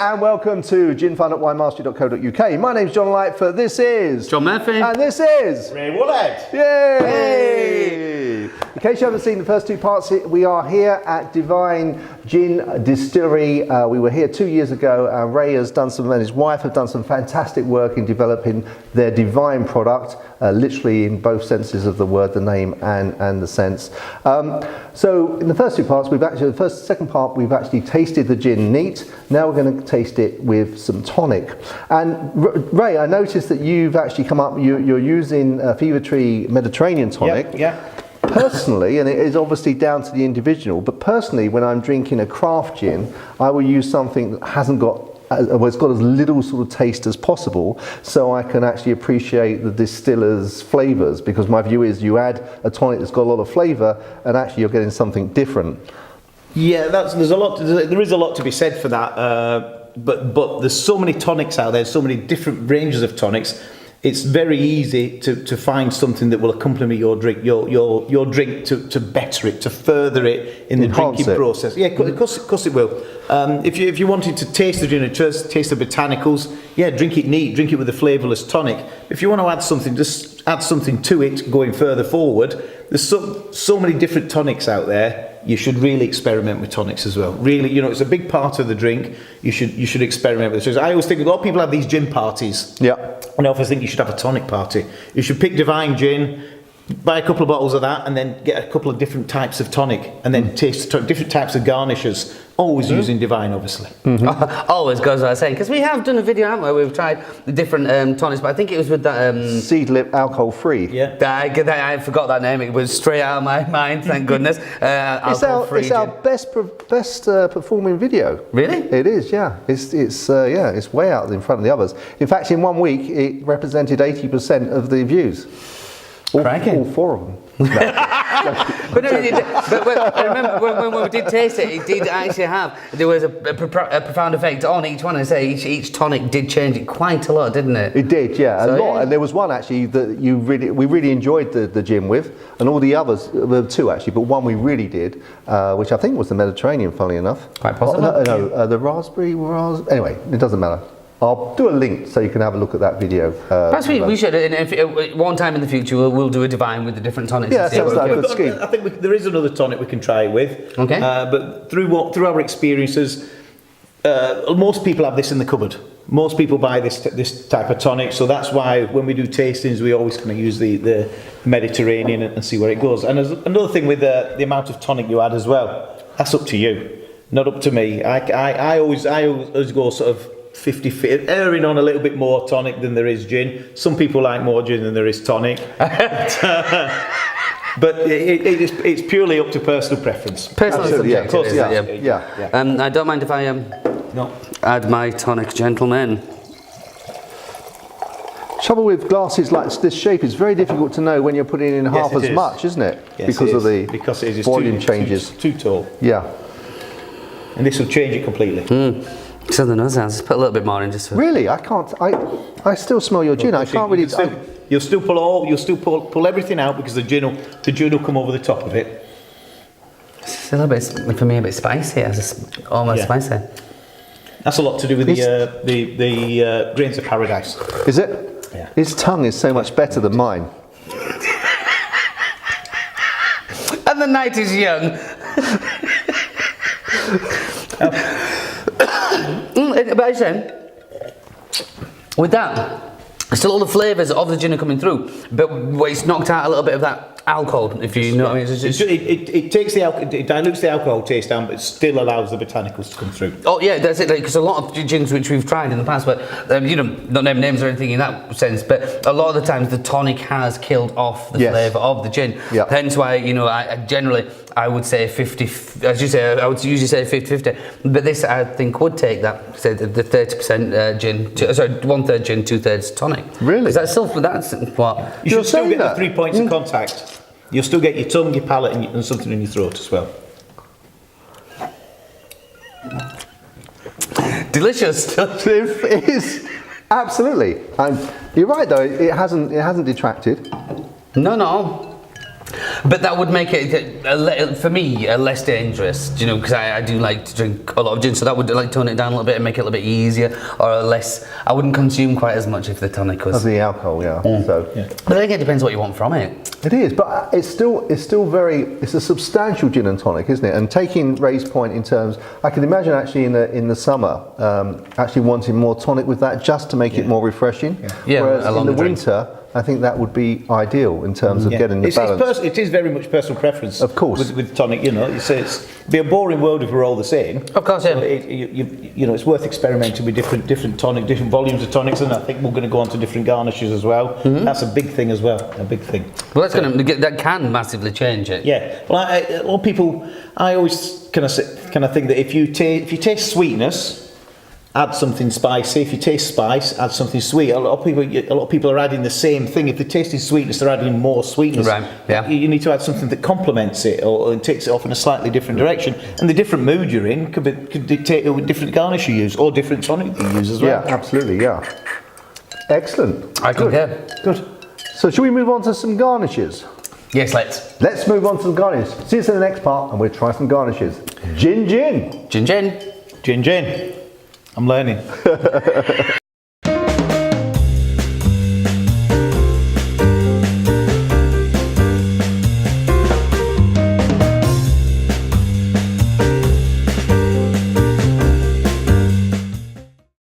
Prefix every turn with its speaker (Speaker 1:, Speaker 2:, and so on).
Speaker 1: and welcome to ginfun@winemastery.co.uk. My name's John Lightfoot, this is
Speaker 2: John Murphy,
Speaker 1: and this is
Speaker 3: Ray Woolhead.
Speaker 1: Yay!
Speaker 2: Hey!
Speaker 1: In case you haven't seen the first two parts, we are here at Divine Gin Distillery. We were here 2 years ago, and Ray has done and his wife have done some fantastic work in developing their Divine product, literally in both senses of the word, the name and the sense. So in the first two parts, second part, we've actually tasted the gin neat. Now we're going to taste it with some tonic. And Ray, I noticed that you've actually come up, you're using Fever Tree Mediterranean tonic.
Speaker 3: Yeah.
Speaker 1: Personally, and it is obviously down to the individual, but personally, when I'm drinking a craft gin, I will use something that hasn't got, well, it's got as little sort of taste as possible, so I can actually appreciate the distiller's flavours, because my view is you add a tonic that's got a lot of flavour, and actually you're getting something different.
Speaker 3: Yeah, there is a lot to be said for that. But there's so many tonics out there, so many different ranges of tonics. It's very easy to find something that will accompany your drink, your drink to better it, to further it in the drinking process. Yeah, of course it will. If you wanted to taste the gin and just taste the botanicals, yeah, drink it neat, drink it with a flavourless tonic. If you want to add something, just add something to it going further forward. There's so many different tonics out there. You should really experiment with tonics as well. Really, it's a big part of the drink. You should experiment with it. So I always think a lot of people have these gin parties.
Speaker 1: Yeah.
Speaker 3: And I always think you should have a tonic party. You should pick Divine Gin, buy a couple of bottles of that, and then get a couple of different types of tonic, and then taste different types of garnishes. Always using Divine, obviously.
Speaker 2: always goes without saying, because we have done a video, haven't we? We've tried the different tonics, but I think it was with that
Speaker 1: Seed Lip alcohol free.
Speaker 3: Yeah.
Speaker 2: I forgot that name. It was straight out of my mind. Thank goodness.
Speaker 1: It's our best performing video.
Speaker 2: Really?
Speaker 1: It is, yeah. It's way out in front of the others. In fact, in 1 week, it represented 80% of the views. All four of them.
Speaker 2: But I remember when we did taste it did actually there was a profound effect on each one. I say each tonic did change it quite a lot, didn't it?
Speaker 1: It did, yeah,
Speaker 2: so,
Speaker 1: a lot.
Speaker 2: Yeah.
Speaker 1: And there was one actually that we really enjoyed the gin with, and all the others, well, two actually, but one we really did, which I think was the Mediterranean, funnily enough.
Speaker 2: Quite possible.
Speaker 1: The raspberry. Anyway, it doesn't matter. I'll do a link so you can have a look at that video.
Speaker 2: Perhaps we should, and if one time in the future, we'll do a Divine with the different tonics.
Speaker 1: Yeah, sounds like a good scheme.
Speaker 3: I think there is another tonic we can try it with.
Speaker 2: Okay.
Speaker 3: But through our experiences, most people have this in the cupboard. Most people buy this type of tonic, so that's why when we do tastings, we always kind of use the Mediterranean and see where it goes. And there's another thing with the amount of tonic you add as well. That's up to you, not up to me. I always go sort of 50-50, erring on a little bit more tonic than there is gin. Some people like more gin than there is tonic. But it's purely up to personal preference.
Speaker 2: Personal subjective,
Speaker 1: of course,
Speaker 2: yeah. I don't mind if I add my tonic, gentlemen.
Speaker 1: Trouble with glasses like this shape is very difficult to know when you're putting in half as much, isn't it?
Speaker 3: Yes,
Speaker 1: because of the volume changes.
Speaker 3: Too tall.
Speaker 1: Yeah.
Speaker 3: And this will change it completely.
Speaker 2: So the nose has put a little bit more in just for...
Speaker 1: Really, I can't. I still smell your gin. I can't really.
Speaker 3: You'll still pull everything out because the gin will come over the top of it.
Speaker 2: It's a little bit, for me, a bit spicy. It's almost spicy.
Speaker 3: That's a lot to do with the grains of paradise.
Speaker 1: Is it?
Speaker 3: Yeah.
Speaker 1: His tongue is so much better than mine.
Speaker 2: And the night is young. But I say, with that, still all the flavours of the gin are coming through, but it's knocked out a little bit of that alcohol, if you know what I mean.
Speaker 3: It takes it dilutes the alcohol taste down, but it still allows the botanicals to come through.
Speaker 2: Oh yeah, that's it. Because a lot of gins which we've tried in the past, but not name names or anything in that sense, but a lot of the times the tonic has killed off the flavour of the gin.
Speaker 1: Yeah.
Speaker 2: Hence why I would say 50, as you say, I would usually say 50-50, but this I think would take that, say the 30% gin, 1/3 gin, 2/3 tonic.
Speaker 1: Really?
Speaker 2: That's what?
Speaker 3: You should still get the 3 points of contact. You'll still get your tongue, your palate, and something in your throat as well.
Speaker 2: Delicious.
Speaker 1: It is absolutely. And you're right though. It hasn't detracted.
Speaker 2: No. But that would make it, for me, less dangerous, you know, because I do like to drink a lot of gin, so that would like tone it down a little bit and make it a little bit easier, or less. I wouldn't consume quite as much if the tonic was.
Speaker 1: Of the alcohol, yeah. So.
Speaker 3: Yeah.
Speaker 2: But I think it depends what you want from it.
Speaker 1: It is, but it's still it's a substantial gin and tonic, isn't it? And taking Ray's point in terms, I can imagine actually in the summer, actually wanting more tonic with that just to make it more refreshing.
Speaker 2: Yeah,
Speaker 1: whereas
Speaker 2: a
Speaker 1: in
Speaker 2: longer
Speaker 1: the
Speaker 2: drink.
Speaker 1: winter, I think that would be ideal in terms of getting the balance.
Speaker 3: It is very much personal preference.
Speaker 1: Of course.
Speaker 3: With tonic, you know, it'd be a boring world if we're all the same.
Speaker 2: Of course, yeah.
Speaker 3: So you know, it's worth experimenting with different tonic, different volumes of tonics, and I think we're going to go on to different garnishes as well. That's a big thing as well, a big thing.
Speaker 2: Well, that can massively change it.
Speaker 3: Yeah. Well, a lot of people, I always kind of think that if you taste sweetness, add something spicy. If you taste spice, add something sweet. A lot of people are adding the same thing. If they're tasting sweetness, they're adding more sweetness.
Speaker 2: Right, yeah.
Speaker 3: You need to add something that complements it or takes it off in a slightly different direction. And the different mood you're in could dictate what different garnish you use or different tonic you use as well.
Speaker 1: Yeah, absolutely, yeah. Excellent.
Speaker 2: I concur.
Speaker 1: Good. So should we move on to some garnishes?
Speaker 2: Yes, let's.
Speaker 1: Let's move on to some garnishes. See us in the next part and we'll try some garnishes. Gin.
Speaker 2: Gin.
Speaker 3: Gin. I'm learning.